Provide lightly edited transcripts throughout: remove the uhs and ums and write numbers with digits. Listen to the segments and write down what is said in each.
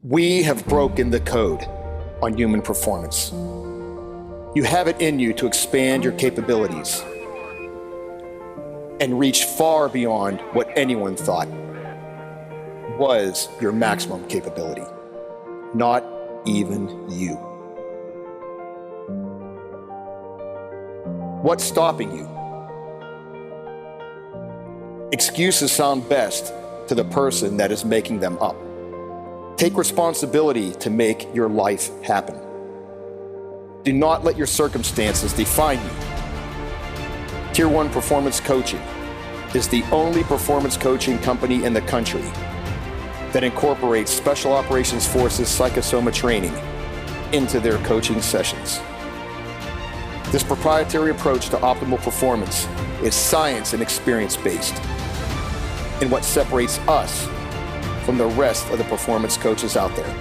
We have broken the code on human performance. You have it in you to expand your capabilities and reach far beyond what anyone thought was your maximum capability. Not even you. What's stopping you? Excuses sound best to the person that is making them up. Take responsibility to make your life happen. Do not let your circumstances define you. Tier 1 Performance Coaching is the only performance coaching company in the country that incorporates Special Operations Forces Psychosoma training into their coaching sessions. This proprietary approach to optimal performance is science and experience-based, and what separates us from the rest of the performance coaches out there.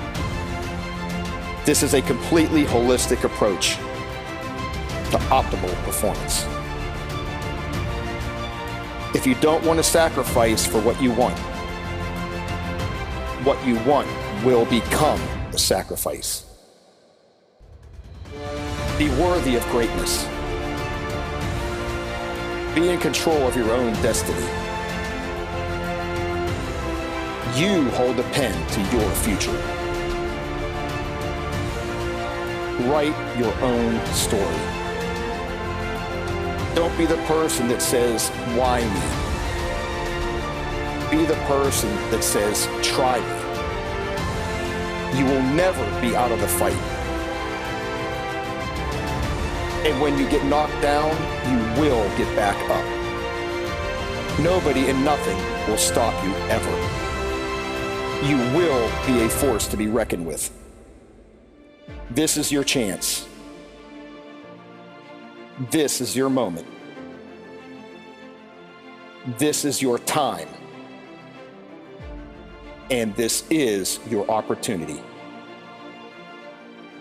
This is a completely holistic approach to optimal performance. If you don't want to sacrifice for what you want will become a sacrifice. Be worthy of greatness. Be in control of your own destiny. You hold the pen to your future. Write your own story. Don't be the person that says, why me? Be the person that says, try me. You will never be out of the fight. And when you get knocked down, you will get back up. Nobody and nothing will stop you ever. You will be a force to be reckoned with. This is your chance. This is your moment. This is your time. And this is your opportunity.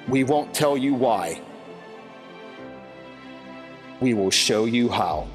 We won't tell you why. We will show you how.